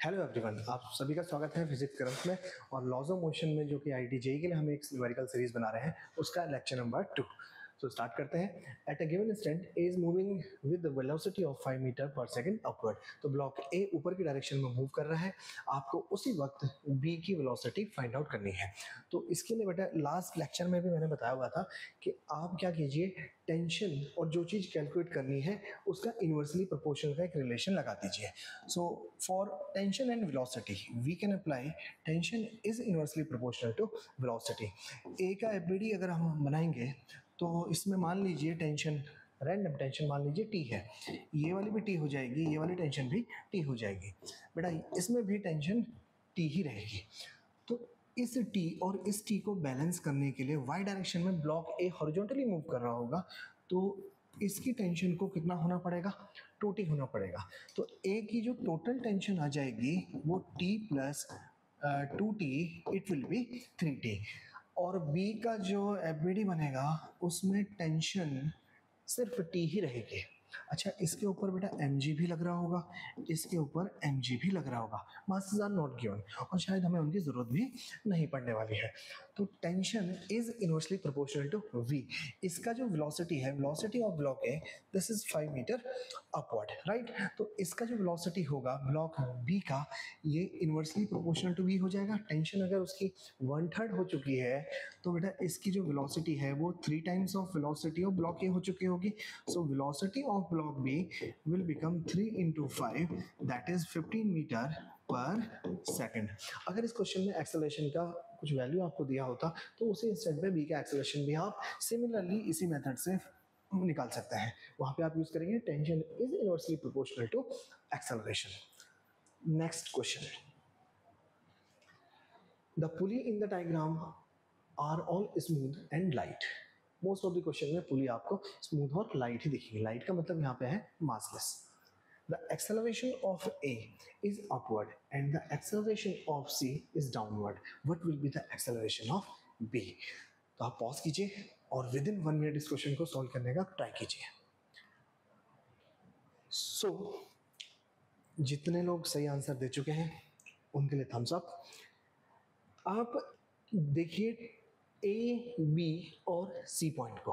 Hello everyone, आप सभी का स्वागत है फिजिक्स करंट में। और लॉज ऑफ मोशन में जो कि आईआईटी जेईई के लिए हम एक न्यूमेरिकल सीरीज बना रहे हैं, उसका लेक्चर नंबर 2। तो स्टार्ट करते हैं। At a given instant A is moving with the velocity of 5 metre per second upward. तो ब्लॉक ए ऊपर की डायरेक्शन में मूव कर रहा है, आपको उसी वक्त बी की वेलोसिटी फाइंड आउट करनी है। तो इसके लिए बेटा लास्ट लेक्चर में भी मैंने बताया हुआ था कि आप क्या कीजिए, टेंशन और जो चीज़ कैलकुलेट करनी है उसका इन्वर्सली प्रोपोर्शनल का एक रिलेशन लगा दीजिए। So for tension and velocity we can apply tension is inversely proportional to velocity. A का एफबीडी अगर हम बनाएंगे तो इसमें मान लीजिए टेंशन, रैंडम टेंशन मान लीजिए टी है, ये वाली भी टी हो जाएगी, ये वाली टेंशन भी टी हो जाएगी। बेटा इसमें भी टेंशन टी ही रहेगी। तो इस टी और इस टी को बैलेंस करने के लिए वाई डायरेक्शन में ब्लॉक ए हॉरिजॉन्टली मूव कर रहा होगा, तो इसकी टेंशन को कितना होना पड़ेगा, 2t होना पड़ेगा। तो ए की जो टोटल टेंशन आ जाएगी वो t plus 2t, it will be 3t। और बी का जो एफबीडी बनेगा उसमें टेंशन सिर्फ टी ही रहेगी। अच्छा, इसके ऊपर बेटा mg भी लग रहा होगा, इसके ऊपर mg भी लग रहा होगा, मासेस आर नॉट गिवन और शायद हमें उनकी जरूरत भी नहीं पड़ने वाली है। तो tension is inversely proportional to v। इसका जो वेलोसिटी है, velocity of block A, this is 5 metre upward, right. तो इसका जो वेलोसिटी होगा ब्लॉक b का, ये इनवर्सली प्रोपोर्शनल टू v हो जाएगा। टेंशन अगर उसकी 1/3 हो चुकी है तो बेटा इसकी जो वेलोसिटी है वो 3 times of velocity of block A हो चुकी होगी। So velocity of block B will become 3 into 5, that is 15 metre per second. अगर इस क्वेश्चन में एक्सेलरेशन का कुछ वैल्यू आपको दिया होता तो उसी इंस्टेंट पे बी का एक्सेलरेशन भी आप सिमिलरली इसी मेथड से निकाल सकते हैं। वहां पे आप यूज करेंगे tension is inversely proportional to acceleration. Next question, the pulley in the diagram are all smooth and light. Most of the question में पुली आपको स्मूथ और लाइट ही दिखेगी। लाइट का मतलब यहाँ पे है massless. The acceleration of A is upward and the acceleration of C is downward, what will be the acceleration of B. तो आप पॉज कीजिए और विद इन 1 मिनट इस क्वेश्चन को सॉल्व करने का ट्राई कीजिए। सो जितने लोग सही आंसर दे चुके हैं उनके लिए थम्स अप। आप देखिए ए, बी और सी पॉइंट को,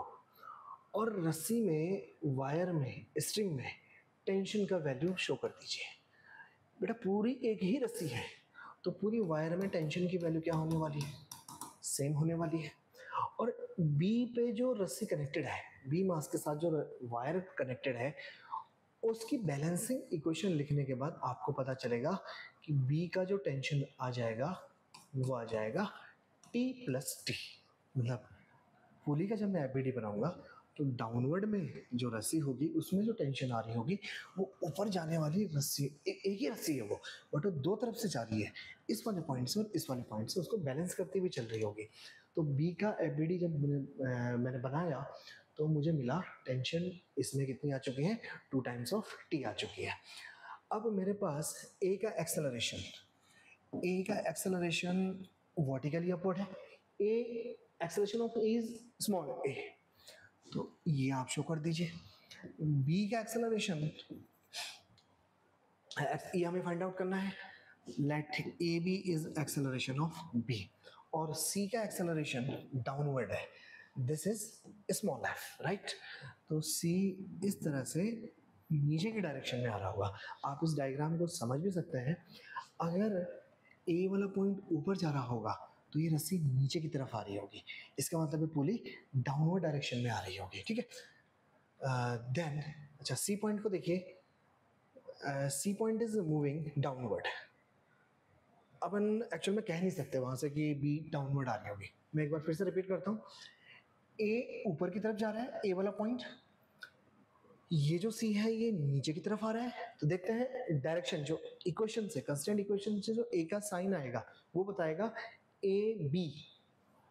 और रस्सी में, वायर में, स्ट्रिंग में टेंशन का वैल्यू शो कर दीजिए। बेटा पूरी एक ही रस्सी है तो पूरी वायर में टेंशन की वैल्यू क्या होने वाली है, सेम होने वाली है। और बी पे जो रस्सी कनेक्टेड है, बी मास के साथ जो वायर कनेक्टेड है, उसकी बैलेंसिंग इक्वेशन लिखने के बाद आपको पता चलेगा कि बी का जो टेंशन आ जाएगा वो आ जाएगा T प्लस टी। मतलब पुली का जब मैं एफबीडी बनाऊंगा तो डाउनवर्ड में जो रस्सी होगी उसमें जो टेंशन आ रही होगी वो ऊपर जाने वाली रस्सी, एक ही रस्सी है वो, बट वो दो तरफ से जा रही है, इस वाले पॉइंट से और इस वाले पॉइंट से, उसको बैलेंस करते हुए चल रही होगी। तो बी का एफबीडी जब मैंने बनाया तो मुझे मिला टेंशन इसमें कितनी आ चुकी है, 2 टाइम्स ऑफ टी आ चुकी है। अब मेरे पास ए का एक्सेलरेशन वर्टिकली अपवर्ड है। ए एक्सेलरेशन ऑफ इज स्मॉल ए, तो ये आप शो कर दीजिए। बी का एक्सेलरेशन, ये हमें फाइंड आउट करना है। Let A B is acceleration of B, और सी का एक्सेलरेशन डाउनवर्ड है, this is small F, right. तो सी इस तरह से नीचे की डायरेक्शन में आ रहा होगा। आप इस डायग्राम को समझ भी सकते हैं। अगर ए वाला पॉइंट ऊपर जा रहा होगा तो ये रस्सी नीचे की तरफ आ रही होगी, इसका मतलब है पुली डाउनवर्ड डायरेक्शन में आ रही होगी, ठीक है। देन अच्छा, सी पॉइंट को देखिए, C point is moving downward. अपन एक्चुअल में कह नहीं सकते वहां से कि बी डाउनवर्ड आ रही होगी। मैं एक बार फिर से रिपीट करता हूँ, ए ऊपर की तरफ जा रहा है, ए वाला पॉइंट, ये जो सी है ये नीचे की तरफ आ रहा है। तो देखते हैं डायरेक्शन, जो इक्वेशन से, कंस्टेंट इक्वेशन से जो ए का साइन आएगा वो बताएगा ए बी,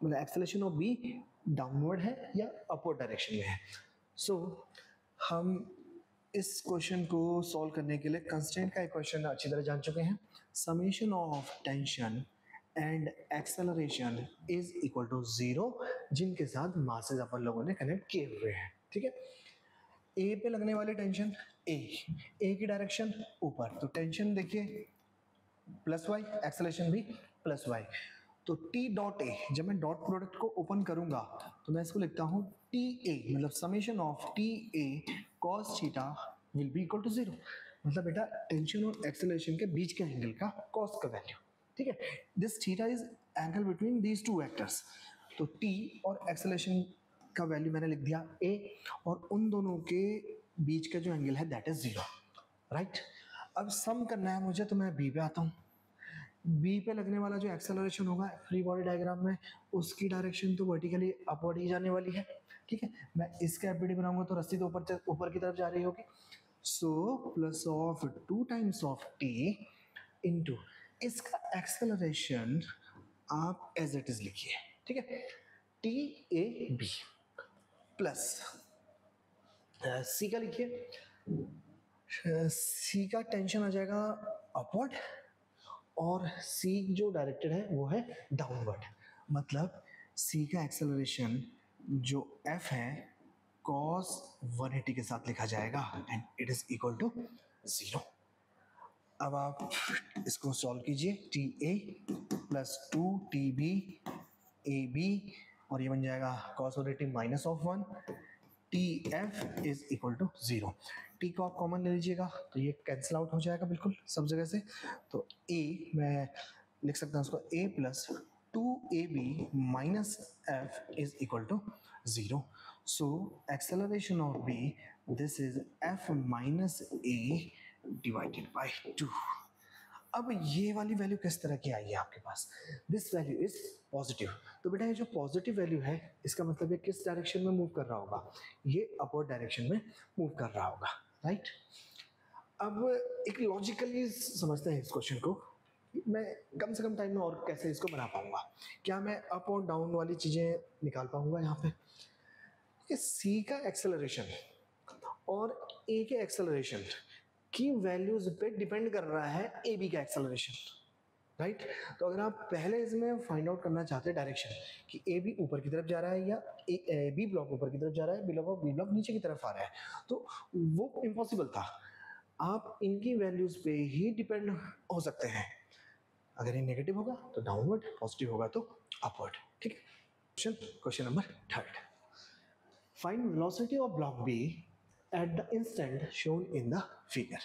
मतलब एक्सेलरेशन ऑफ बी डाउनवर्ड है या अपवर्ड डायरेक्शन में है। सो हम इस क्वेश्चन को सॉल्व करने के लिए कंस्टेंट का इक्वेशन अच्छी तरह जान चुके हैं। Summation of tension and acceleration is equal to 0, जिनके साथ मासेस अपन लोगों ने कनेक्ट किए हुए हैं, ठीक है। ए पे लगने वाली टेंशन, ए की डायरेक्शन ऊपर, तो टेंशन देखिए प्लस वाई, एक्सेलरेशन भी प्लस वाई। तो टी डॉट ए, जब मैं डॉट प्रोडक्ट को ओपन करूंगा तो मैं इसको लिखता हूं टी ए, मतलब summation of T A cos theta will be equal to 0। मतलब बेटा टेंशन और एक्सेलरेशन के बीच के एंगल का कॉस का वैल्यू, ठीक है। This theta is angle between these two vectors. तो टी और एक्सेलरेशन का वैल्यू मैंने लिख दिया ए, और उन दोनों के बीच का जो एंगल है दैट इज 0, राइट। अब सम करना है मुझे, तो मैं बी पे आता हूँ। बी पे लगने वाला जो एक्सेलरेशन होगा फ्री बॉडी डायग्राम में, उसकी डायरेक्शन तो वर्टिकली अपवर्ड ही जाने वाली है, ठीक है। मैं इसका एफबीडी बनाऊंगा तो रस्सी तो ऊपर की तरफ जा रही होगी। So plus of 2 times of T into इसका एक्सेलरेशन आप एज इट इज लिखिए, ठीक है, टी ए बी प्लस सी का लिखिए, सी का टेंशन आ जाएगा अपवर्ड, और सी जो डायरेक्टेड है वो है डाउनवर्ड। मतलब सी का एक्सेलरेशन जो एफ है cos 180 के साथ लिखा जाएगा and it is equal to 0। अब आप इसको सॉल्व कीजिए, T A plus 2 T B A B, और ये बन जाएगा cos 180 minus of 1, T F is equal to 0। T को आप कॉमन ले लीजिएगा तो ये कैंसिल आउट हो जाएगा बिल्कुल सब जगह से। तो ए मैं लिख सकता हूँ उसको A plus 2ab minus F is equal to 0। So acceleration of B, this is F minus A divided by 2। अब ये वाली वैल्यू किस तरह की आई है आपके पास, दिस वैल्यू इज पॉजिटिव। तो बेटा ये जो पॉजिटिव वैल्यू है इसका मतलब ये किस डायरेक्शन में मूव कर रहा होगा, ये अपवर्ड डायरेक्शन में मूव कर रहा होगा, राइट। अब एक लॉजिकली समझते हैं इस क्वेश्चन को, मैं कम से कम टाइम में और कैसे इसको बना पाऊंगा। क्या मैं अप और डाउन वाली चीजें निकाल पाऊंगा यहाँ पे। सी का एक्सेलरेशन और ए के एक्सेलरेशन की वैल्यूज पे डिपेंड कर रहा है ए बी का एक्सेलरेशन, राइट। तो अगर आप पहले इसमें फाइंड आउट करना चाहते हैं डायरेक्शन कि ए बी ऊपर की तरफ जा रहा है या बी ब्लॉक ऊपर की तरफ जा रहा है, बी ब्लॉक नीचे की तरफ आ रहा है, तो वो इम्पॉसिबल था। आप इनकी वैल्यूज पे ही डिपेंड हो सकते हैं। अगर ये नेगेटिव होगा तो डाउनवर्ड, पॉजिटिव होगा तो अपवर्ड, ठीक है। Question number 3, find velocity of block B at the instant shown in the figure।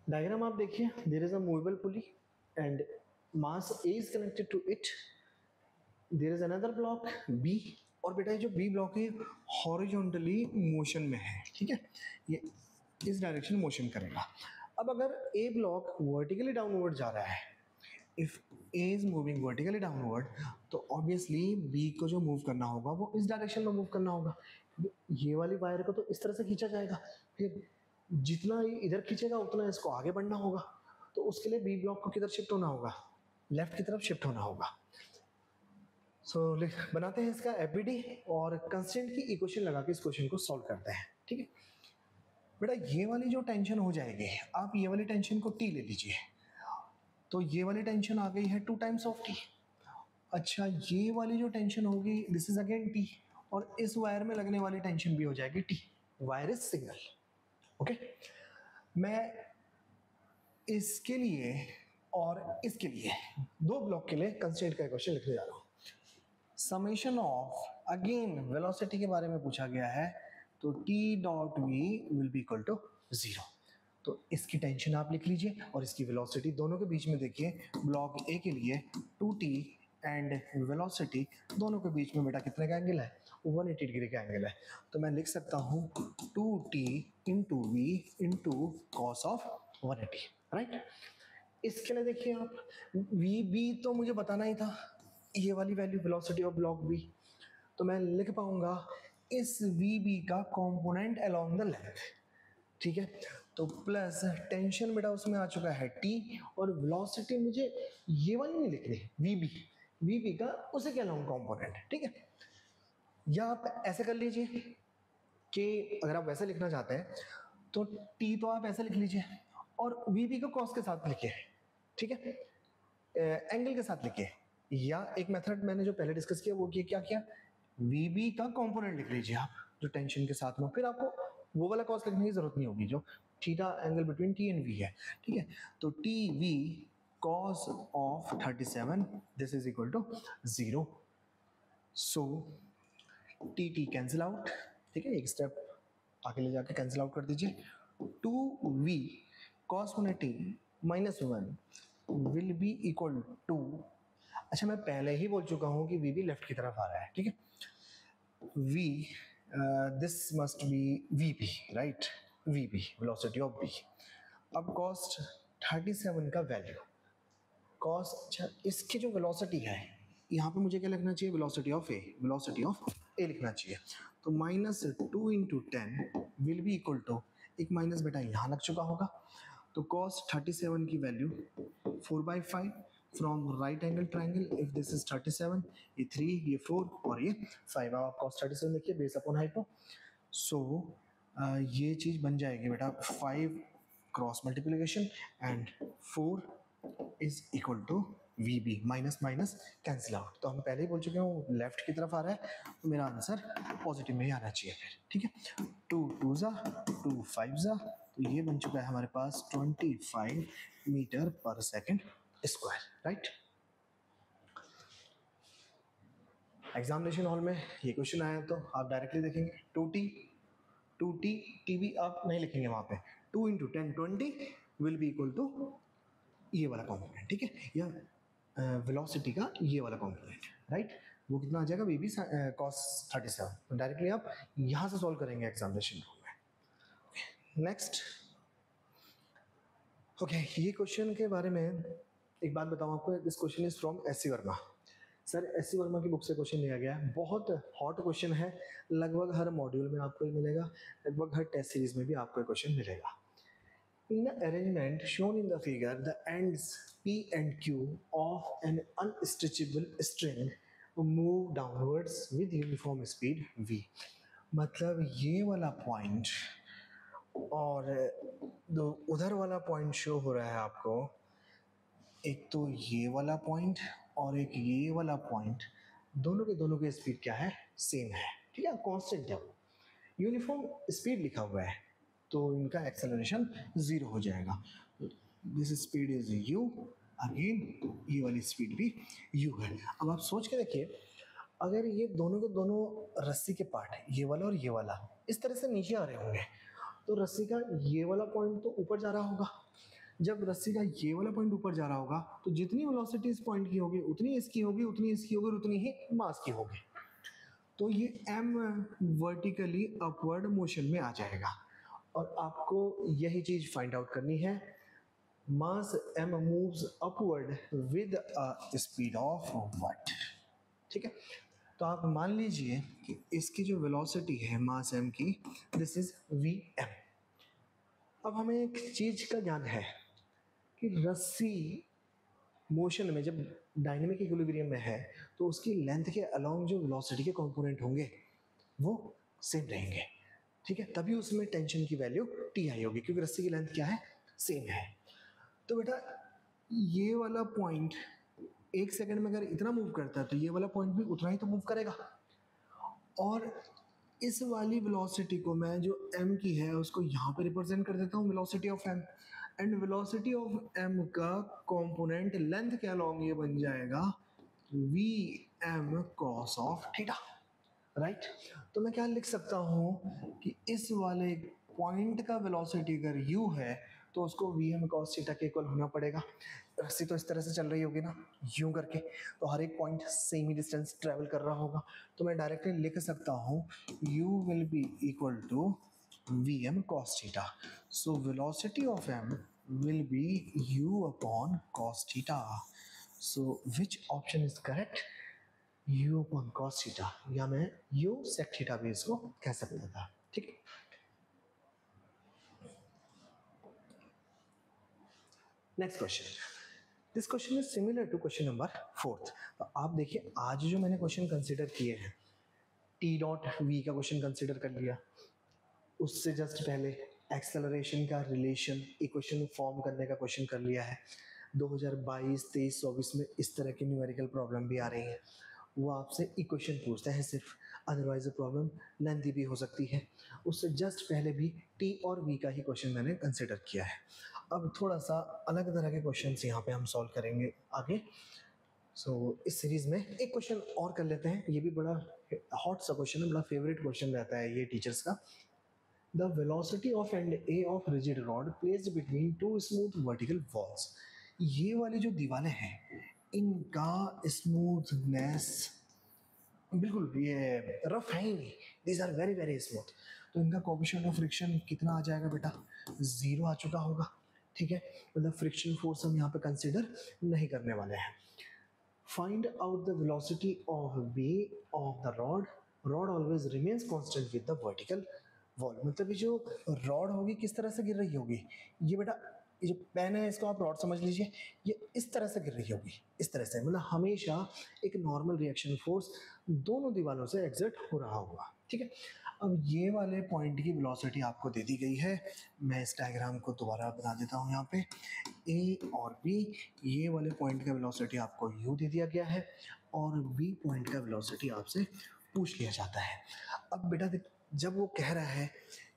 Diagram आप देखिए, there is a movable pulley and mass A is connected to it, there is another block B, और बेटा ये जो B block है horizontally motion में है, ठीक है, ये इस डायरेक्शन में मोशन करेगा। अब अगर A ब्लॉक वर्टिकली डाउनवर्ड जा रहा है, if A is moving vertically downward, तो ऑब्वियसली B को जो मूव करना होगा वो इस डायरेक्शन में मूव करना होगा। ये वाली वायर को तो इस तरह से खींचा जाएगा, फिर जितना इधर खींचेगा उतना इसको आगे बढ़ना होगा, तो उसके लिए बी ब्लॉक को किधर शिफ्ट होना होगा, लेफ्ट की तरफ शिफ्ट होना होगा। सो बनाते हैं इसका एफबीडी और कंस्टेंट की इक्वेशन लगा के इस क्वेश्चन को सॉल्व करते हैं, ठीक है। बेटा ये वाली जो टेंशन हो जाएगी, आप ये वाली टेंशन को टी ले लीजिए, तो ये वाली टेंशन आ गई है 2 टाइम्स ऑफ टी। अच्छा ये वाली जो टेंशन होगी दिस इज अगेन टी, और इस वायर में लगने वाली टेंशन भी हो जाएगी T. Wire is single, okay. मैं इसके लिए और इसके लिए दो ब्लॉक के लिए कंस्ट्रेंट का क्वेश्चन लिखने जा रहा हूँ। समेशन ऑफ, अगेन वेलोसिटी के बारे में पूछा गया है, तो T dot V will be equal to 0। तो इसकी टेंशन आप लिख लीजिए और इसकी वेलोसिटी, दोनों के बीच में देखिए ब्लॉक ए के लिए 2t एंड वेलोसिटी, दोनों के बीच में बेटा कितने का एंगल है, 180 डिग्री का एंगल है। तो मैं लिख सकता हूँ 2t into V into cos of 180, right. इसके लिए देखिए आप, वी बी तो मुझे बताना ही था, ये वाली value velocity of block B, तो मैं लिख पाऊंगा इस वी बी का कॉम्पोनेंट अलोंग द लेंथ, ठीक है। तो प्लस टेंशन बेटा उसमें आ चुका है टी, और वेलोसिटी मुझे ये वाली नहीं लिखनी, वी बी का उसे क्या लॉन्ग कॉम्पोनेंट, ठीक है। या आप ऐसे कर लीजिए कि अगर आप वैसे लिखना चाहते हैं तो टी तो आप ऐसे लिख लीजिए और वी बी को कॉस के साथ लिखिए, ठीक है, एंगल के साथ लिखिए। या एक मेथड मैंने जो पहले डिस्कस किया वो क्या किया, वी बी का कॉम्पोनेंट लिख लीजिए आप जो टेंशन के साथ में, फिर आपको वो वाला कॉस लिखने की जरूरत नहीं होगी जो theta angle between T and V है, ठीक है। तो T V cos of 37, this is equal to 0. So T cancel out, ठीक है, एक स्टेप आगे ले जाके कैंसिल आउट कर दीजिए. 2v cos 180 minus 1 will be equal to, अच्छा मैं पहले ही बोल चुका हूँ कि v भी लेफ्ट की तरफ आ रहा है, ठीक है. v this must be vp, right, vp velocity of v. अब कॉस्ट 37 का वैल्यू कॉस, अच्छा इसकी जो वेलोसिटी है यहाँ पे मुझे क्या लिखना चाहिए, velocity of A, velocity of A लिखना चाहिए. तो minus 2 into 10 will be equal to, एक माइनस बेटा यहाँ लग चुका होगा, तो कॉस 37 की value 4/5 from right angle triangle. If this is 37, ये 3, ये 4 और ये 5. अब आप कॉस 37 देखिए बेस अपॉन हाइपो. सो ये चीज़ बन जाएगी बेटा 5 cross multiplication and 4 is equal to V B. Minus minus cancel out. तो हम पहले ही बोल चुके हैं लेफ्ट की तरफ आ रहा है, तो मेरा आंसर पॉजिटिव में ही आना चाहिए फिर, ठीक है. 2 2 ज़ा 2 5 ज़ा, तो ये बन चुका है हमारे पास 25 metre per second square, right. Examination hall में ये क्वेश्चन आया तो आप डायरेक्टली देखेंगे 2t टी भी आप नहीं लिखेंगे वहाँ पे. 2 into 10 20 will be equal to ये वाला कॉम्पोनेंट, ठीक है, या वेलोसिटी का ये वाला कॉम्पोनेंट, राइट. वो कितना आ जाएगा, वी बी कॉस 37. तो डायरेक्टली आप यहाँ से सॉल्व करेंगे एग्जामिनेशन रूम में. नेक्स्ट, ओके, ये क्वेश्चन के बारे में एक बात बताऊँ आपको. This question is from S C Verma. Sir S C Verma की बुक से क्वेश्चन लिया गया है. बहुत हॉट क्वेश्चन है, लगभग हर मॉड्यूल में आपको ये मिलेगा, लगभग हर टेस्ट सीरीज में भी आपको क्वेश्चन मिलेगा. In the arrangement shown in the figure, the ends P and Q of an unstretchable string move downwards with uniform speed v. मतलब ये वाला पॉइंट और दो उधर वाला पॉइंट शो हो रहा है आपको, एक तो ये वाला पॉइंट और एक ये वाला पॉइंट, दोनों की स्पीड क्या है, सेम है, ठीक है, कांस्टेंट है. वो यूनिफॉर्म स्पीड लिखा हुआ है तो इनका एक्सेलरेशन 0 हो जाएगा. This speed is u, again ये वाली स्पीड भी u है. अब आप सोच के देखिए, अगर ये दोनों के दोनों रस्सी के पार्ट, ये वाला और ये वाला, इस तरह से नीचे आ रहे होंगे, तो रस्सी का ये वाला पॉइंट तो ऊपर जा रहा होगा. जब रस्सी का ये वाला पॉइंट ऊपर जा रहा होगा तो जितनी वेलोसिटी इस पॉइंट की होगी उतनी इसकी होगी, उतनी इसकी होगी, उतनी ही मास की होगी. तो ये m वर्टिकली अपवर्ड मोशन में आ जाएगा और आपको यही चीज फाइंड आउट करनी है. मास m moves upward with a speed of what, ठीक है. तो आप मान लीजिए कि इसकी जो वेलोसिटी है मास m की, दिस इज vm. अब हमें एक चीज का ज्ञान है कि रस्सी मोशन में जब डायनेमिक इक्विलिब्रियम में है तो उसकी लेंथ के अलोंग जो वेलोसिटी के कंपोनेंट होंगे वो सेम रहेंगे, ठीक है. तभी उसमें टेंशन की वैल्यू टी आई होगी, क्योंकि रस्सी की लेंथ क्या है, सेम है. तो बेटा ये वाला पॉइंट एक सेकंड में अगर इतना मूव करता है तो ये वाला पॉइंट भी उतना ही तो मूव करेगा. और इस वाली वेलोसिटी को मैं जो m की है उसको यहाँ पे रिप्रेजेंट कर देता हूँ, velocity of m. And velocity of m का कंपोनेंट लेंथ के अलोंग ये बन जाएगा vm cos of theta, right. तो मैं क्या लिख सकता हूँ कि इस वाले पॉइंट का वेलोसिटी अगर u है तो उसको vm cos थीटा के इक्वल होना पड़ेगा. रस्सी तो इस तरह से चल रही होगी ना, यूं करके, तो हर एक पॉइंट सेम ही डिस्टेंस ट्रेवल कर रहा होगा. तो मैं डायरेक्टली लिख सकता हूँ u will be equal to vm cos theta. So velocity of m will be u upon cos theta. So which option is correct? u upon cos theta, या मैं u sec theta भी इसको कह सकता था, ठीक है. Next question. This question is similar to question number 4. तो आप देखिए आज जो मैंने क्वेश्चन कंसीडर किए हैं, टी डॉट वी का क्वेश्चन कंसीडर कर लिया, उससे जस्ट पहले एक्सेलरेशन का रिलेशन इक्वेशन फॉर्म करने का क्वेश्चन कर लिया है. 2022, 23, 24 में इस तरह की न्यूमेरिकल प्रॉब्लम भी आ रही हैं, वो आपसे इक्वेशन पूछते हैं सिर्फ, अदरवाइज प्रॉब्लम लेंथी भी हो सकती है. उससे जस्ट पहले भी टी और वी का ही क्वेश्चन मैंने कंसिडर किया है. अब थोड़ा सा अलग तरह के क्वेश्चंस यहाँ पे हम सॉल्व करेंगे आगे। सो इस सीरीज में एक क्वेश्चन और कर लेते हैं, ये भी बड़ा हॉट सा क्वेश्चन है, बड़ा फेवरेट क्वेश्चन रहता है ये टीचर्स का। The velocity of and A of rigid rod placed between two smooth vertical walls. ये वाली जो दीवारें हैं इनका स्मूथनेस बिल्कुल ये रफ है ही नहीं, these are very very smooth. तो इनका कोएफिशिएंट ऑफ फ्रिक्शन कितना आ जाएगा बेटा, 0 आ चुका होगा। ठीक है, मतलब फ्रिक्शन फोर्स हम यहाँ पे कंसिडर नहीं करने वाले हैं। Find out the velocity of B of the rod, rod always remains constant with the vertical wall. मतलब ये जो रॉड होगी किस तरह से गिर रही होगी, ये बेटा ये जो पेन है इसको आप रॉड समझ लीजिए, ये इस तरह से गिर रही होगी, इस तरह से, मतलब हमेशा एक नॉर्मल रिएक्शन फोर्स दोनों दीवारों से एग्जर्ट हो रहा होगा। ठीक है, अब ये वाले पॉइंट की वेलोसिटी आपको दे दी गई है। मैं इस डायग्राम को दोबारा बना देता हूँ यहाँ पे। ए और बी, ये वाले पॉइंट का वेलोसिटी आपको यू दे दिया गया है और बी पॉइंट का वेलोसिटी आपसे पूछ लिया जाता है। अब बेटा जब वो कह रहा है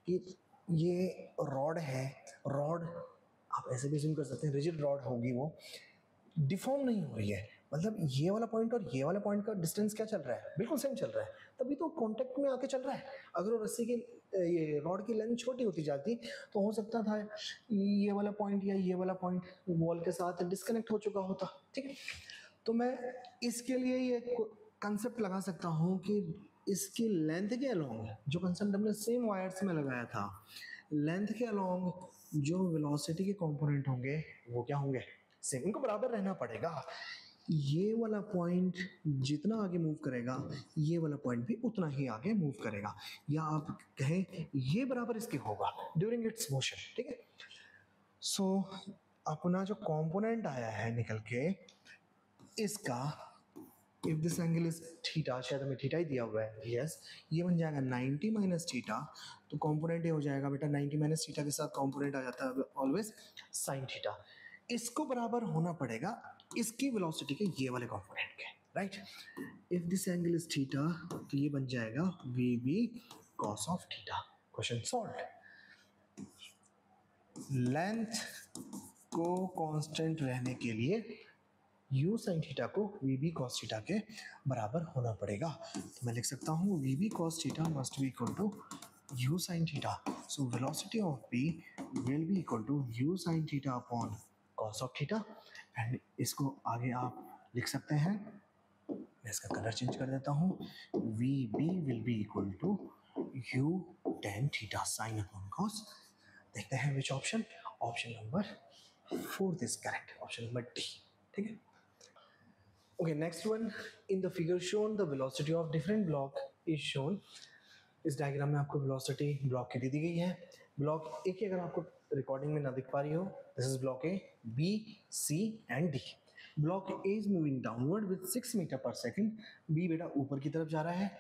कि ये रॉड है, रॉड आप ऐसे भी assume कर सकते हैं रिजिड रॉड होगी, वो डिफॉर्म नहीं हो रही है, मतलब ये वाला पॉइंट और ये वाला पॉइंट का डिस्टेंस क्या चल रहा है, बिल्कुल सेम चल रहा है, तभी तो कांटेक्ट में आके चल रहा है। अगर वो रस्सी की ये रॉड की लेंथ छोटी होती जाती तो हो सकता था ये वाला पॉइंट या ये वाला पॉइंट वॉल के साथ डिस्कनेक्ट हो चुका होता। ठीक है, तो मैं इसके लिए ये कंसेप्ट लगा सकता हूँ कि इसकी लेंथ के अलोंग, जो कंसेप्ट हमने सेम वायर्स में लगाया था, लेंथ के अलोंग जो वेलोसिटी के कंपोनेंट होंगे वो क्या होंगे, सेम, इनको बराबर रहना पड़ेगा। ये वाला पॉइंट जितना आगे मूव करेगा ये वाला पॉइंट भी उतना ही आगे मूव करेगा, या आप कहें ये बराबर इसके होगा ड्यूरिंग इट्स मोशन। ठीक है, सो अपना जो कंपोनेंट आया है निकल के इसका, if this angle is theta, शायद हमें थीटा ही दिया हुआ है, यस, ये बन जाएगा 90 माइनस थीटा। तो कंपोनेंट ये हो जाएगा बेटा 90 माइनस थीटा के साथ कंपोनेंट आ जाता है ऑलवेज साइन थीटा। इसको बराबर होना पड़ेगा इसकी वेलोसिटी के ये वाले कंपोनेंट के, right. If this angle is theta तो ये बन जाएगा V B cos of theta. Question solve. Length को कांस्टेंट रहने के लिए u sin थीटा को वी बी कॉस थीटा के बराबर होना पड़ेगा। तो मैं लिख सकता हूँ V B cos theta must be equal to u sin theta. So velocity of p will be equal to u sin theta upon cos of theta. And इसको आगे आप लिख सकते हैं, मैं इसका कलर चेंज कर देता हूँ, V B will be equal to u tan theta sine upon cos. देखते हैं which option, option number 4 is correct, option number D. ठीक है, okay, next one, in the figure shown the velocity of different block is shown। इस diagram में आपको velocity block की दी गई है। ब्लॉक ए की अगर आपको रिकॉर्डिंग में ना दिख पा रही हो, this is block A, B, C and D. Block A is moving downward with 6 metre per second, B बेटा ऊपर की तरफ जा रहा है,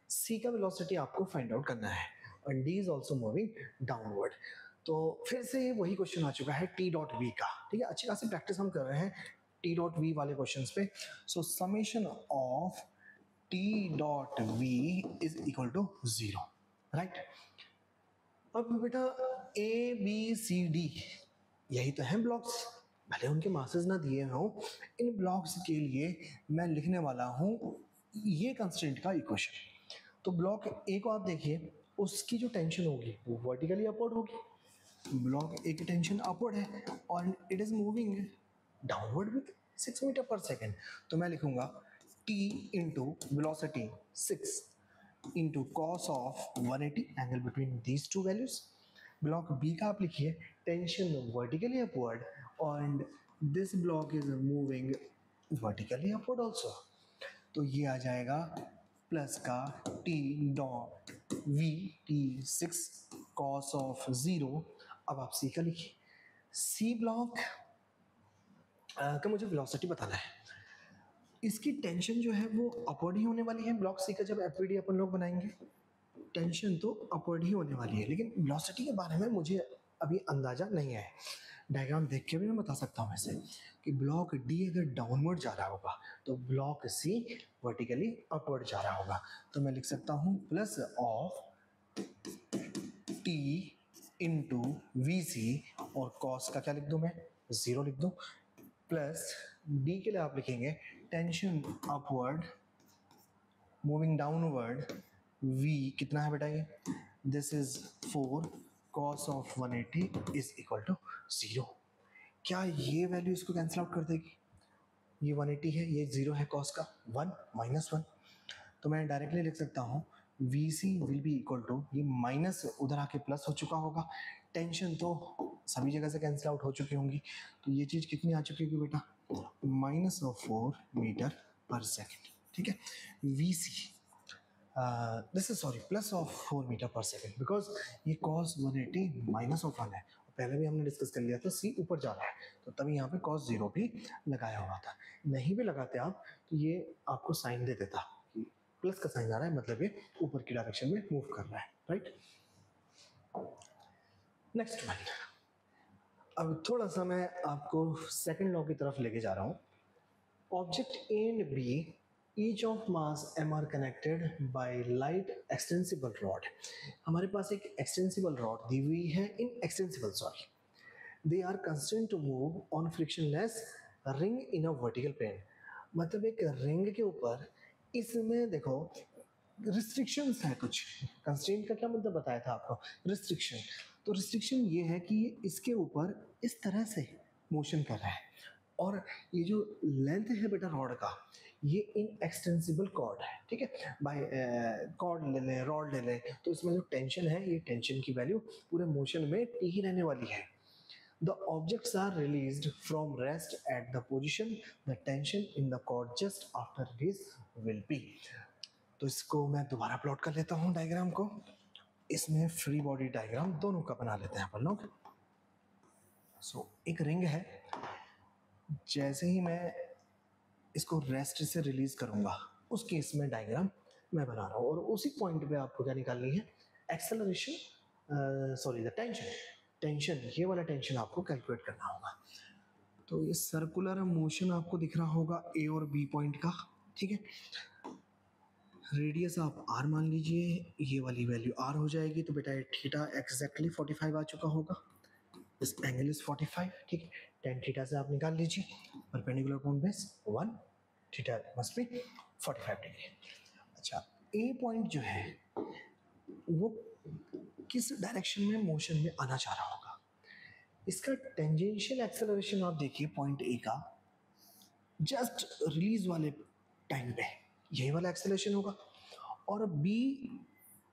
सी का वेलोसिटी आपको फाइंड आउट करना है, और D is also moving downward. तो फिर से वही क्वेश्चन आ चुका है टी डॉट वी का। ठीक है, अच्छी खासी प्रैक्टिस हम कर रहे हैं टी डॉट वी वाले क्वेश्चंस पे। So summation of T dot V is equal to 0, right. अब बेटा ए बी सी डी यही तो हैं ब्लॉक्स, भले उनके मासेस ना दिए हों, इन ब्लॉक्स के लिए मैं लिखने वाला हूँ ये कंस्ट्रेंट का इक्वेशन। तो ब्लॉक ए को आप देखिए, उसकी जो टेंशन होगी वो वर्टिकली अपवर्ड होगी। ब्लॉक ए की टेंशन अपवर्ड है और it is moving downward with 6 metre per second. तो मैं लिखूंगा t into velocity 6 into cos of 180 angle between these two values. Block B का आप लिखिए tension vertically upward and this block is moving vertically upward also. तो ये आ जाएगा प्लस का T dot V T 6 cos of 0। अब आप सी का लिखिए, सी ब्लॉक का मुझे वेलोसिटी बताना है, इसकी टेंशन जो है वो अपवर्ड ही होने वाली है। ब्लॉक सी का जब एफवीडी अपन लोग बनाएंगे टेंशन तो अपवर्ड ही होने वाली है, लेकिन वेलोसिटी के बारे में मुझे अभी अंदाजा नहीं है। डायग्राम देख के भी मैं बता सकता हूँ ऐसे कि ब्लॉक डी अगर डाउनवर्ड जा रहा होगा तो ब्लॉक सी वर्टिकली अपवर्ड जा रहा होगा। तो मैं लिख सकता हूँ plus of T into V C, और कॉस का क्या लिख दूं मैं, 0 लिख दूं, प्लस डी के लिए आप लिखेंगे tension upward moving downward, V कितना है बेटा ये, this is 4 cos of 180 is equal to 0। क्या ये वैल्यू इसको कैंसिल आउट कर देगी, ये 180 है, ये 0 है कॉस का, 1 माइनस 1, तो मैं डायरेक्टली लिख सकता हूँ V C will be equal to, ये माइनस उधर आके प्लस हो चुका होगा, टेंशन तो सभी जगह से कैंसिल आउट हो चुकी होंगी, तो ये चीज़ कितनी आ चुकी होगी बेटा, -4 मीटर पर सेकेंड, ठीक है। V C this is sorry plus of 4 metre per second, because ये कॉस 180 माइनस ऑफ 1 है, पहले भी हमने डिस्कस कर लिया था, सी ऊपर जा रहा है तो तभी यहाँ पे cos 0 भी लगाया हुआ था, नहीं भी लगाते आप तो ये आपको साइन दे देता कि प्लस का साइन आ रहा है, मतलब ये ऊपर की डायरेक्शन में मूव कर रहा है, राइट। नेक्स्ट वन, अब थोड़ा सा मैं आपको सेकंड लॉ की तरफ लेके जा रहा हूँ। Object A and B each of mass M are connected by light extensible rod, हमारे पास एक एक्सटेंसिबल रॉड दी हुई है, inextensible sorry, they are constraint to move on frictionless ring in a vertical plane, मतलब एक ring के ऊपर इसमें देखो रिस्ट्रिक्शंस है कुछ, कंस्ट्रेंट का क्या मतलब बताया था आपको, रिस्ट्रिक्शन, तो रिस्ट्रिक्शन ये है कि इसके ऊपर इस तरह से मोशन कर रहा है, और ये जो लेंथ है बेटा रॉड का, ये इन एक्सटेंसिबल कॉर्ड है, ठीक है, बाय कॉर्ड ले लें, रॉड ले लें, तो इसमें जो टेंशन है, ये टेंशन की वैल्यू पूरे मोशन में टी ही रहने वाली है। The objects are released from rest at the position the tension in the cord just after release will be। तो इसको मैं दोबारा प्लॉट कर लेता हूँ डायग्राम को, इसमें फ्री बॉडी डायग्राम दोनों का बना लेते हैं अपन लोग। सो एक रिंग है, जैसे ही मैं इसको रेस्ट से रिलीज करूंगा उस केस में डायग्राम मैं बना रहा हूँ, और उसी पॉइंट पे आपको क्या निकालनी है, acceleration sorry the tension, tension ये वाला टेंशन आपको कैलकुलेट करना होगा। तो ये सर्कुलर मोशन आपको दिख रहा होगा ए और बी पॉइंट का, ठीक है, रेडियस आप आर मान लीजिए, ये वाली वैल्यू आर हो जाएगी, तो बेटा थीटा एक्जैक्टली 45 आ चुका होगा, दिस एंगल इज 45, ठीक है, टेन थीटा से आप निकाल लीजिए, perpendicular upon base 1, theta must B 45 degree. अच्छा, ए पॉइंट जो है वो किस डायरेक्शन में मोशन में आना चाह रहा होगा, इसका टेंजेंशियल एक्सेलरेशन आप देखिए पॉइंट ए का, जस्ट रिलीज वाले टाइम पे यही वाला एक्सेलरेशन होगा, और बी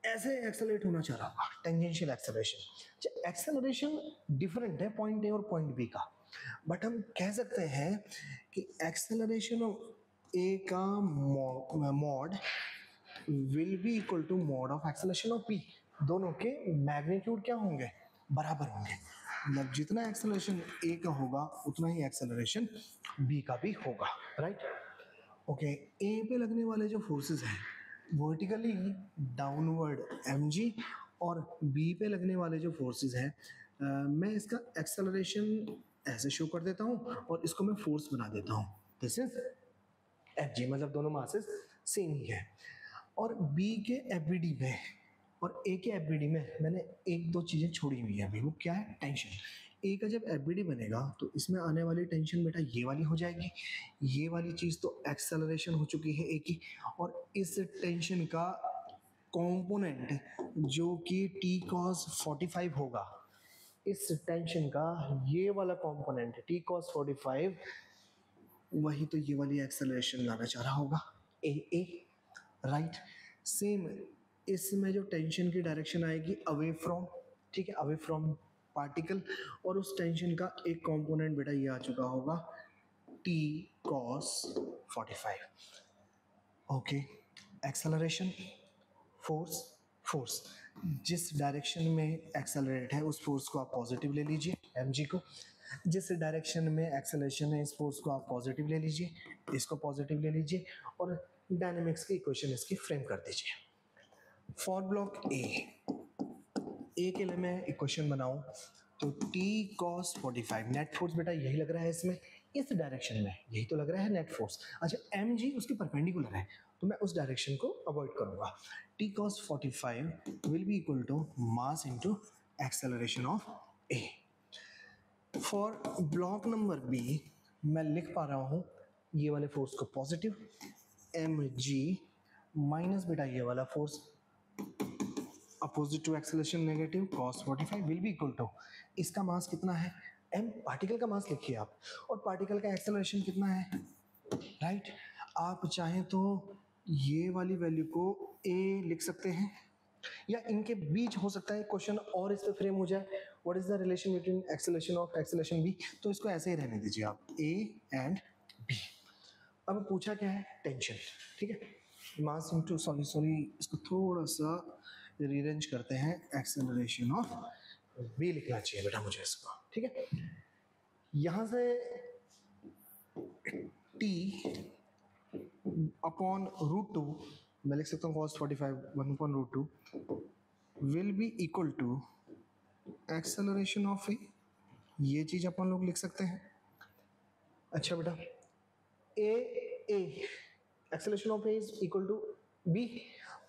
ऐसे एक्सेलरेट होना चाह रहा होगा, टेंजेंशियल एक्सेलरेशन। एक्सेलरेशन डिफरेंट है पॉइंट ए और पॉइंट बी का, बट हम कह सकते हैं कि एक्सेलरेशन ऑफ ए का mod will be equal to mod of acceleration of B, दोनों के मैग्नीट्यूड क्या होंगे, बराबर होंगे, मतलब जितना एक्सेलरेशन ए का होगा उतना ही एक्सेलरेशन बी का भी होगा, राइट। ओके, ए पे लगने वाले जो फोर्सेस हैं वर्टिकली डाउनवर्ड mg, और बी पे लगने वाले जो फोर्सेस हैं मैं इसका एक्सेलरेशन ऐसे शो कर देता हूँ और इसको मैं फोर्स बना देता हूँ, दिस इज fg, मतलब दोनों मासेस सेम ही है। और बी के एफबीडी में और ए के एफबीडी में मैंने एक दो चीज़ें छोड़ी हुई है अभी, वो क्या है, टेंशन। ए का जब एफबीडी बनेगा तो इसमें आने वाली टेंशन बेटा ये वाली हो जाएगी, ये वाली चीज़ तो एक्सेलरेशन हो चुकी है ए की, और इस टेंशन का कंपोनेंट जो कि टी कॉस 45 होगा, इस टेंशन का ये वाला कंपोनेंट टी कॉस 45, वही तो ये वाली एक्सेलरेशन लाना चाह रहा होगा ए, राइट। सेम इसमें जो टेंशन की डायरेक्शन आएगी अवे फ्रॉम, ठीक है, अवे फ्रॉम पार्टिकल, और उस टेंशन का एक कंपोनेंट बेटा ये आ चुका होगा T cos 45। Okay, acceleration, force, force जिस डायरेक्शन में एक्सेलरेट है उस फोर्स को आप पॉजिटिव ले लीजिए mg को, जिस डायरेक्शन में एक्सेलरेशन है इस फोर्स को आप पॉजिटिव ले लीजिए, इसको पॉजिटिव ले लीजिए, और डायनेमिक्स की इक्वेशन इसकी फ्रेम कर दीजिए। फॉर ब्लॉक ए के लिए मैं इक्वेशन बनाऊं तो टी कॉस 45, नेट फोर्स बेटा यही लग रहा है इसमें, इस डायरेक्शन में यही तो लग रहा है नेट फोर्स। अच्छा, एम जी उसके परपेंडिकुलर है तो मैं उस डायरेक्शन को अवॉइड करूंगा। T cos 45 will be equal to mass into acceleration of A. For block number B मैं लिख पा रहा हूँ ये वाले फोर्स को पॉजिटिव mg माइनस बेटा ये वाला force opposite to acceleration negative cos 45 will be equal to, इसका मास कितना है m, पार्टिकल का मास लिखिए आप, और पार्टिकल का एक्सेलरेशन कितना है, राइट आप चाहें तो ये वाली वैल्यू को a लिख सकते हैं, या इनके बीच हो सकता है क्वेश्चन और इस पे फ्रेम हो जाए, what is the relation between acceleration of acceleration b, तो इसको ऐसे ही रहने दीजिए आप a एंड b. अब पूछा क्या है, टेंशन, ठीक है, मास इनटू सॉरी इसको थोड़ा सा रीअरेंज करते हैं, एक्सेलरेशन ऑफ b लिखना चाहिए बेटा मुझे इसको, ठीक है, यहां से t अपॉन रूट टू मैं लिख सकता हूँ cos 45 1 upon root two will be equal to acceleration of A, ये चीज अपन लोग लिख सकते हैं. अच्छा बेटा A acceleration of A is equal to B,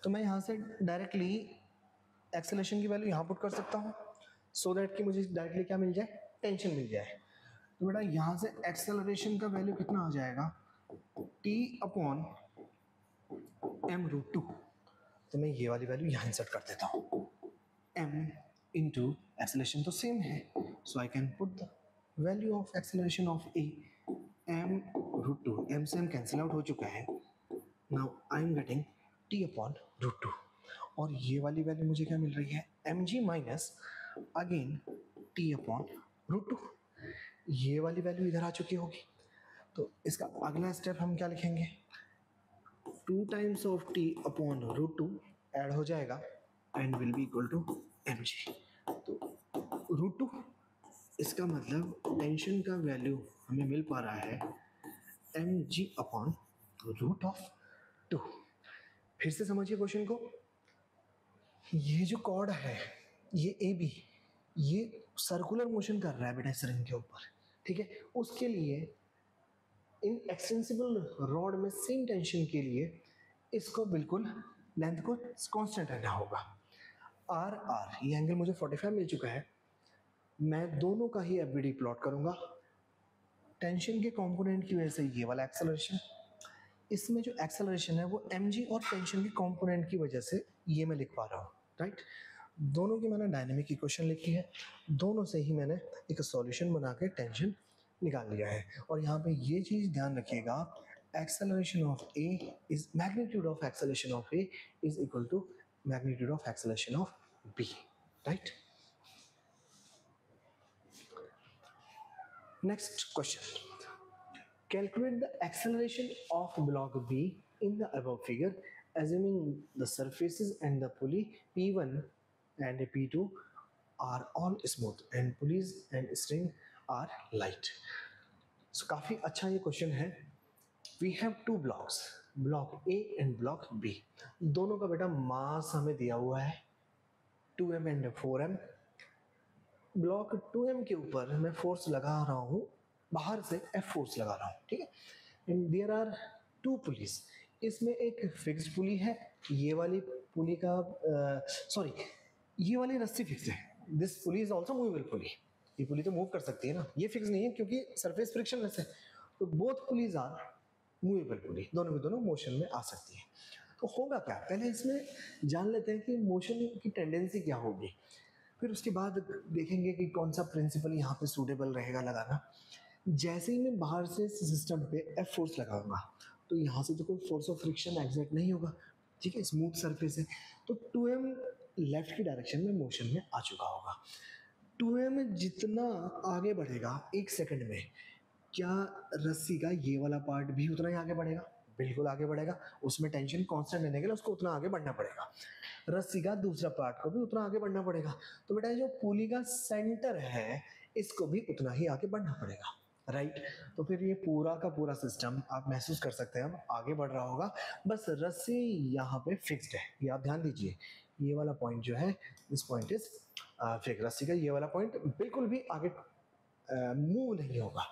तो मैं यहाँ से डायरेक्टली एक्सेलरेशन की वैल्यू यहाँ पुट कर सकता हूँ सो दैट कि मुझे डायरेक्टली क्या मिल जाए, टेंशन मिल जाए. तो बेटा यहाँ से एक्सेलरेशन का वैल्यू कितना आ जाएगा, t upon m root two, तो मैं ये वाली वैल्यू यहाँ इंसर्ट कर देता हूँ, m इंटू एक्सेलरेशन तो सेम है, so I can put the value of acceleration of a m root two, m से m कैंसिल आउट हो चुका है, now I am getting t upon root two, और ये वाली वैल्यू मुझे क्या मिल रही है, mg minus again t upon root two, ये वाली वैल्यू इधर आ चुकी होगी. तो इसका अगला स्टेप हम क्या लिखेंगे, 2 times of t upon root two add हो जाएगा and will be equal to mg. तो रूट टू, इसका मतलब टेंशन का वैल्यू हमें मिल पा रहा है mg अपॉन रूट ऑफ 2. फिर से समझिए क्वेश्चन को, ये जो कॉर्ड है ये ए बी, ये सर्कुलर मोशन कर रहा है बेटा इस रिंग के ऊपर, ठीक है, उसके लिए इन एक्सटेंसिबल रॉड में सेम टेंशन के लिए इसको बिल्कुल लेंथ को कांस्टेंट रहना होगा. आर आर ये एंगल मुझे 45 मिल चुका है, मैं दोनों का ही एफबीडी प्लॉट करूंगा. टेंशन के कंपोनेंट की वजह से ये वाला एक्सेलरेशन, इसमें जो एक्सेलरेशन है वो mg और टेंशन के कंपोनेंट की वजह से ये मैं लिख पा रहा हूँ, राइट. दोनों की मैंने डायनेमिक इक्वेशन लिखी है, दोनों से ही मैंने एक सॉल्यूशन बना के टेंशन निकाल लिया है. और यहाँ पे ये चीज़ ध्यान रखिएगा, acceleration of A is magnitude of acceleration of A is equal to magnitude of acceleration of B, right. Next question, calculate the acceleration of block B in the above figure assuming the surfaces and the pulley P1 and P2 are all smooth and pulleys and string are light. So काफ़ी अच्छा ये question है. We have two blocks, block A and block B. दोनों का बेटा मास हमें दिया हुआ है 2m and 4m. Block 2m के ऊपर मैं फोर्स लगा रहा हूँ, बाहर से F फोर्स लगा रहा हूँ, ठीक है. एंड देयर आर 2 पुलीज, इसमें एक फिक्स्ड पुली है, ये वाली पुली का ये वाली रस्सी फिक्स है. This pulley is also movable pulley, ये पुली तो मूव कर सकती है ना, ये फिक्स नहीं है क्योंकि सरफेस फ्रिक्शनलेस है. तो both pulleys are movable pulley, दोनों की दोनों मोशन में आ सकती है. तो होगा क्या, पहले इसमें जान लेते हैं कि मोशन की टेंडेंसी क्या होगी, फिर उसके बाद देखेंगे कि कौन सा प्रिंसिपल यहाँ पे सूटेबल रहेगा लगाना. जैसे ही मैं बाहर से सिस्टम पे F फोर्स लगाऊंगा तो यहाँ से तो कोई फोर्स ऑफ फ्रिक्शन एग्जर्ट नहीं होगा, ठीक है, स्मूथ सरफेस है. तो 2m लेफ्ट की डायरेक्शन में मोशन में आ चुका होगा. 2m जितना आगे बढ़ेगा एक सेकंड में, क्या रस्सी का ये वाला पार्ट भी उतना ही आगे बढ़ेगा, बिल्कुल आगे बढ़ेगा. उसमें टेंशन कांस्टेंट रहने के लिए उसको उतना आगे बढ़ना पड़ेगा. रस्सी का दूसरा पार्ट को भी उतना आगे बढ़ना पड़ेगा. तो बेटा जो पुली का सेंटर है इसको भी उतना ही आगे बढ़ना पड़ेगा, राइट. तो फिर ये पूरा का पूरा सिस्टम आप महसूस कर सकते हैं, अब आगे बढ़ रहा होगा. बस रस्सी यहाँ पे फिक्स्ड है, ये आप ध्यान दीजिए. ये वाला पॉइंट जो है, दिस पॉइंट इज फिक्स, रस्सी का ये वाला पॉइंट बिल्कुल भी आगे मूव नहीं होगा.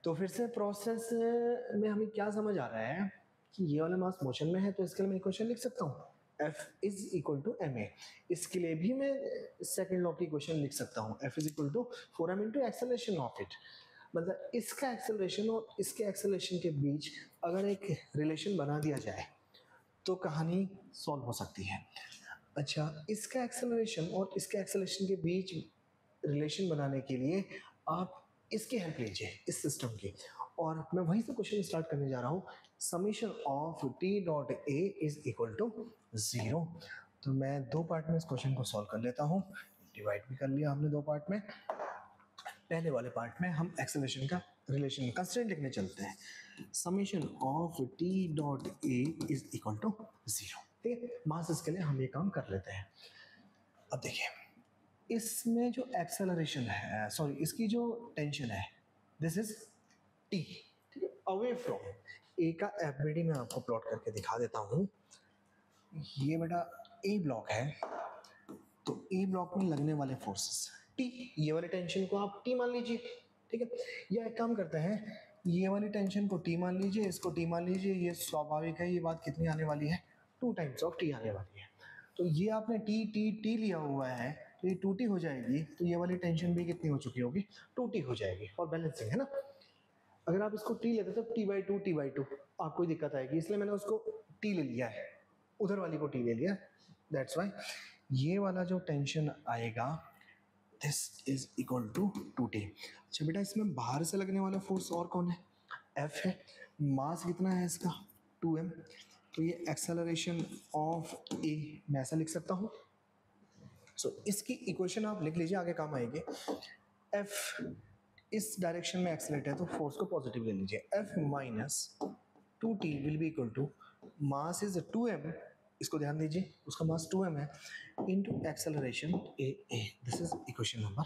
तो फिर से प्रोसेस में हमें क्या समझ आ रहा है कि ये वाला मास मोशन में है, तो इसके लिए मैं इक्वेशन लिख सकता हूँ. F is equal to ma। इसके लिए भी मैं सेकंड लॉ की इक्वेशन लिख सकता हूँ, F is equal to 4m into acceleration of it. मतलब इसका एक्सेलरेशन और इसके एक्सेलरेशन के बीच अगर एक रिलेशन बना दिया जाए तो कहानी सॉल्व हो सकती है। अच्छा, इसका एक्सेलरेशन और इसके एक्सेलरेशन के बीच रिलेशन बनाने के लिए आप इसकी हेल्प लीजिए, इस सिस्टम की, और मैं वहीं से क्वेश्चन स्टार्ट करने जा रहा हूँ। Summation of T dot A is equal to 0। तो मैं दो पार्ट में इस क्वेश्चन को सॉल्व कर लेता हूँ। डिवाइड भी कर लिया हमने दो पार्ट में। पहले वाले पार्ट में हम एक्सेलरेशन का रिलेशन कंस्टेंट लिखने चलते हैं। Summation of T dot A is equal to 0। ठीक है, मास के लिए हम ये काम कर लेते हैं। अब देखिए, इसमें जो एक्सेलरेशन है, सॉरी इसकी जो टेंशन है, दिस इज टी, ठीक है, अवे फ्रॉम ए का एफबीडी मैं आपको प्लॉट करके दिखा देता हूँ। ये बेटा ए ब्लॉक है, तो ए ब्लॉक में लगने वाले फोर्सेस टी, ये वाली टेंशन को आप टी मान लीजिए, ठीक है। या एक काम करते हैं, ये वाली टेंशन को टी मान लीजिए, इसको टी मान लीजिए। ये स्वाभाविक है, ये बात कितनी आने वाली है, 2 टाइम्स ऑफ टी आने वाली है। तो ये आपने टी टी टी लिया हुआ है, तो ये 2t हो जाएगी, तो ये वाली टेंशन भी कितनी हो चुकी होगी, 2t हो जाएगी, और बैलेंसिंग है ना। अगर आप इसको t लेते तो t/2 आपको दिक्कत आएगी, इसलिए मैंने उसको t ले लिया है, उधर वाली को t ले लिया। दैट्स वाई ये वाला जो टेंशन आएगा, this is equal to 2t। अच्छा बेटा, इसमें बाहर से लगने वाला फोर्स और कौन है, F है। मास कितना है इसका, 2m। तो ये एक्सेलरेशन ऑफ ए मैं ऐसा लिख सकता हूँ। सो इसकी इक्वेशन आप लिख लीजिए, आगे काम आएगी। F इस डायरेक्शन में एक्सेलरेट है, तो फोर्स को पॉजिटिव ले लीजिए। F minus 2t will be equal to, mass is 2m, इसको ध्यान दीजिए, उसका मास 2m है, into acceleration a। This is equation number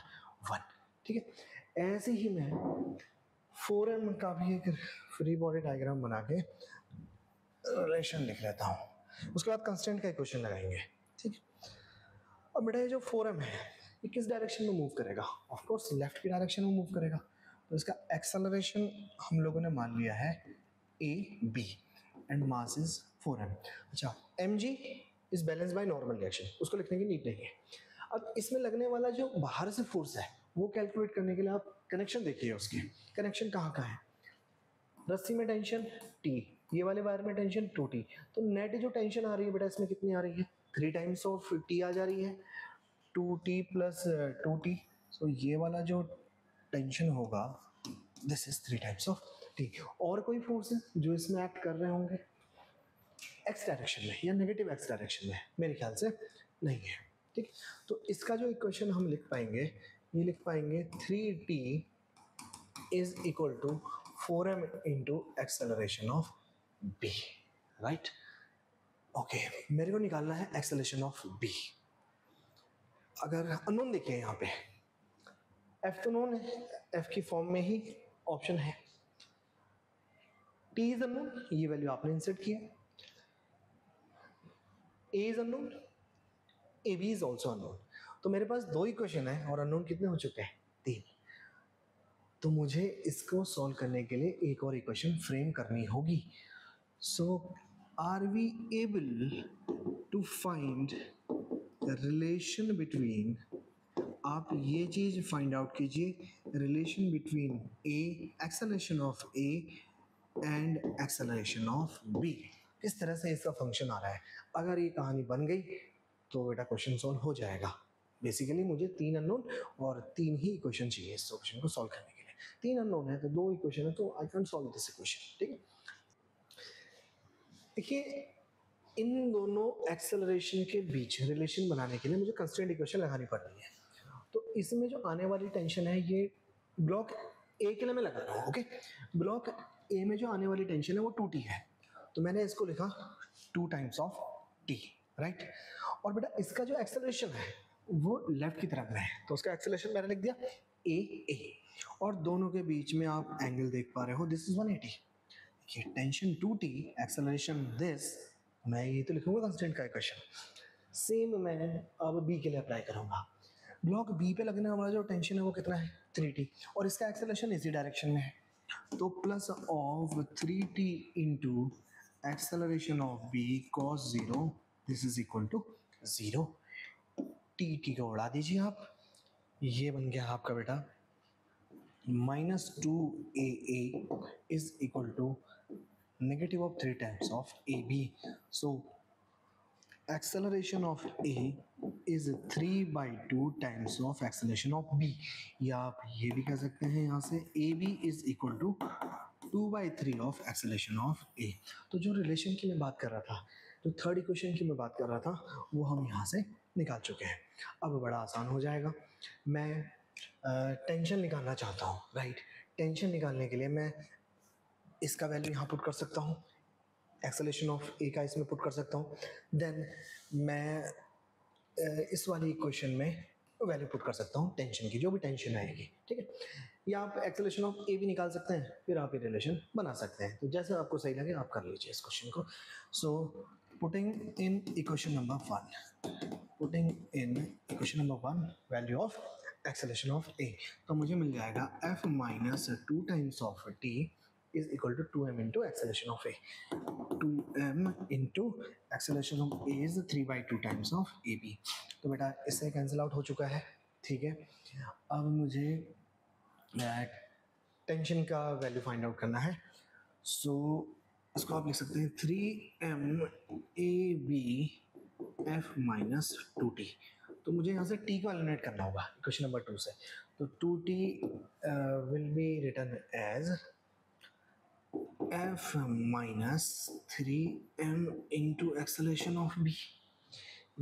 1। ठीक है, ऐसे ही मैं 4m का भी एक फ्री बॉडी डायग्राम बना के रिलेशन लिख लेता हूँ। उसके बाद कंस्टेंट का इक्वेशन लगाएंगे, ठीक है। अब बेटा ये जो 4m है, ये किस डायरेक्शन में मूव करेगा, ऑफ कोर्स लेफ्ट की डायरेक्शन में मूव करेगा। तो इसका एक्सेलरेशन हम लोगों ने मान लिया है ab and mass is 4m। अच्छा, mg is balance by normal reaction, उसको लिखने की नीड नहीं है। अब इसमें लगने वाला जो बाहर से फोर्स है, वो कैलकुलेट करने के लिए आप कनेक्शन देखिए, उसके कनेक्शन कहाँ कहाँ है। रस्सी में टेंशन T, ये वाले वायर में टेंशन 2T। तो नेट जो टेंशन आ रही है बेटा, इसमें कितनी आ रही है, 3 टाइम्स ऑफ T आ जा रही है, 2T प्लस 2T। सो ये वाला जो टेंशन होगा, this is 3 times of T। और कोई फोर्स है जो इसमें एक्ट कर रहे होंगे एक्स डायरेक्शन में या नेगेटिव एक्स डायरेक्शन में, मेरे ख्याल से नहीं है, ठीक। तो इसका जो इक्वेशन हम लिख पाएंगे, ये लिख पाएंगे 3T is equal to 4m into acceleration of b, right. Okay, मेरे को निकालना है एक्सेलरेशन ऑफ b। अगर अननोन देखिए यहाँ पे, f तो नोन है, f की फॉर्म में ही ऑप्शन है, t इज अननोन, ये वैल्यू आपने इंसर्ट किया, a is unknown, ab is also unknown. तो मेरे पास 2 इक्वेशन है और अननोन कितने हो चुके हैं, 3। तो मुझे इसको सॉल्व करने के लिए एक और इक्वेशन फ्रेम करनी होगी। So are we able to find relation between, आप ये चीज फाइंड आउट कीजिए, relation between A, acceleration of A and acceleration of B, किस तरह से इसका फंक्शन आ रहा है। अगर ये कहानी बन गई तो बेटा क्वेश्चन सॉल्व हो जाएगा। बेसिकली मुझे 3 अननोन और 3 ही इक्वेशन चाहिए इस क्वेश्चन को सॉल्व करने के लिए। 3 अननोन है तो 2 इक्वेशन है, तो I can solve this equation, ठीक है। देखिए, इन दोनों एक्सेलरेशन के बीच रिलेशन बनाने के लिए मुझे कंस्टेंट इक्वेशन लगानी पड़ रही है। तो इसमें जो आने वाली टेंशन है, ये ब्लॉक ए के लिए मैं लगा रहा हूँ, ओके। ब्लॉक ए में जो आने वाली टेंशन है वो 2t है, तो मैंने इसको लिखा 2 टाइम्स ऑफ t, राइट। और बेटा इसका जो एक्सेलरेशन है वो लेफ्ट की तरफ में है, तो उसका एक्सेलरेशन मैंने लिख दिया a। और दोनों के बीच में आप एंगल देख पा रहे हो, दिस इज 180। ये टेंशन 2t, एक्सेलरेशन दिस, मैं ये तो लिखूंगा कंस्टेंट का इक्वेशन। सेम मैं अब बी के लिए अप्लाई करूंगा। ब्लॉक बी पे लगने वाला जो टेंशन है वो कितना है, 3t, और इसका एक्सेलरेशन इसी डायरेक्शन में है, तो plus of 3t into acceleration of B cos 0, this is equal to 0। T को उड़ा दीजिए आप, ये बन गया आपका बेटा -2AA is equal to negative of 3 times of AB. So acceleration of A is 3/2 times of acceleration of B. या आप ये भी कह सकते हैं यहाँ से AB is equal to 2/3 of acceleration of A. तो जो रिलेशन की मैं बात कर रहा था, जो थर्ड इक्वेशन की मैं बात कर रहा था, वो हम यहाँ से निकाल चुके हैं। अब बड़ा आसान हो जाएगा। मैं टेंशन निकालना चाहता हूँ, राइट। टेंशन निकालने के लिए मैं इसका वैल्यू यहाँ पुट कर सकता हूँ, एक्सेलरेशन ऑफ ए का इसमें पुट कर सकता हूँ। देन मैं इस वाली इक्वेशन में वैल्यू पुट कर सकता हूँ टेंशन की, जो भी टेंशन आएगी, ठीक है। या आप एक्सेलरेशन ऑफ ए भी निकाल सकते हैं, फिर आप ये रिलेशन बना सकते हैं। तो जैसे आपको सही लगे आप कर लीजिए इस क्वेश्चन को। So putting in equation number 1 value of acceleration of A, तो मुझे मिल जाएगा f minus 2 times of t is equal to 2m into acceleration of A. 2m into acceleration of A is 3/2 times of AB. तो बेटा इससे cancel out हो चुका है, ठीक है। अब मुझे टेंशन का वैल्यू फाइंड आउट करना है। सो इसको आप लिख सकते हैं 3m AB f minus 2t। तो मुझे यहाँ से t को एलिमिनेट करना होगा क्वेश्चन नंबर 2 से। तो 2t will be written as f minus 3m into acceleration of b।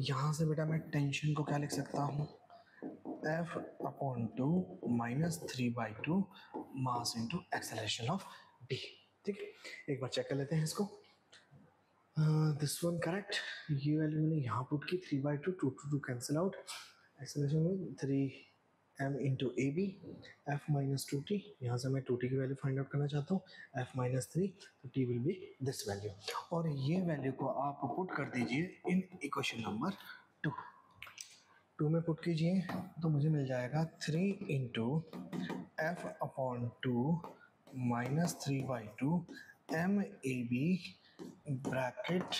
यहाँ से बेटा मैं टेंशन को क्या लिख सकता हूँ, f/2 minus 3/2 mass into acceleration of b, ठीक है। एक बार चेक कर लेते हैं इसको। दिस वन करेक्ट, ये वैल्यू मैंने यहाँ पुट की 3/2, 2 कैंसिल आउट, एक्सेलरेशन में 3m into A B, f minus 2t, यहाँ से मैं 2t की वैल्यू फाइंड आउट करना चाहता हूँ, f माइनस 3, तो t will be this value. और ये वैल्यू को आप पुट कर दीजिए इन इक्वेशन नंबर 2 में पुट कीजिए, तो मुझे मिल जाएगा 3 into f/2 minus 3/2 m A B bracket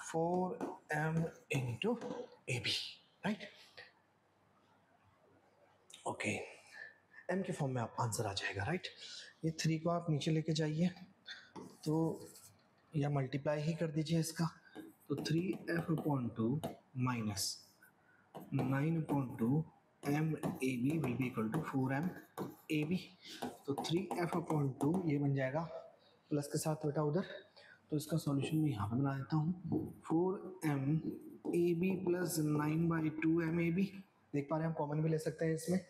4m into A B, right. Okay, m के फॉर्म में आप आंसर आ जाएगा, राइट। ये 3 को आप नीचे लेके जाइए, तो या मल्टीप्लाई ही कर दीजिए इसका, तो 3f/2 minus 9/2 m a b will be equal to 4m a b। तो 3f/2 ये बन जाएगा प्लस के साथ बेटा उधर, तो इसका सॉल्यूशन मैं यहाँ पे बना देता हूँ, 4m a b plus 9/2 m a b। देख पा रहे हैं, हम कॉमन भी ले सकते हैं, इसमें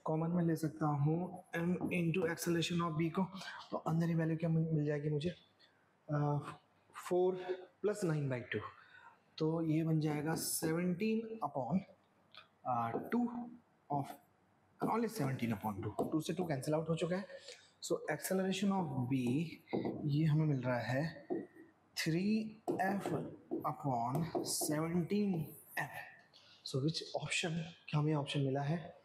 कॉमन में ले सकता हूँ m into acceleration of b को, तो अंदर ही वैल्यू क्या मिल जाएगी मुझे, 4 प्लस 9/2, तो ये बन जाएगा 17/2 ऑफ ओनली 17/2, 2 से 2 कैंसिल आउट हो चुका है। सो एक्सेलरेशन ऑफ b ये हमें मिल रहा है 3f/17m। सो विच ऑप्शन, क्या हमें ऑप्शन मिला है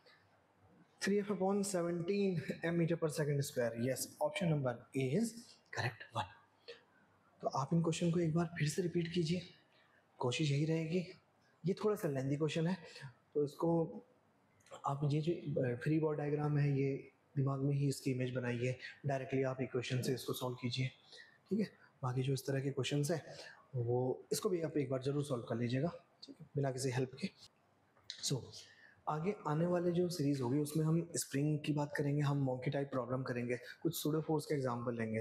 3f/17 metre per second square. Yes, option number A is correct one. तो आप इन क्वेश्चन को एक बार फिर से रिपीट कीजिए, कोशिश यही रहेगी। ये थोड़ा सा लेंथी क्वेश्चन है, तो इसको आप ये जो फ्री बॉडी डायग्राम है ये दिमाग में ही इसकी इमेज बनाइए, डायरेक्टली आप इक्वेशन से इसको सॉल्व कीजिए, ठीक है। बाकी जो इस तरह के क्वेश्चंस हैं वो इसको भी आप एक बार ज़रूर सॉल्व कर लीजिएगा, ठीक है, बिना किसी हेल्प के। सो आगे आने वाले जो सीरीज़ होगी उसमें हम स्प्रिंग की बात करेंगे, हम मॉन्की टाइप प्रॉब्लम करेंगे, कुछ सूडो फोर्स के एग्जाम्पल लेंगे।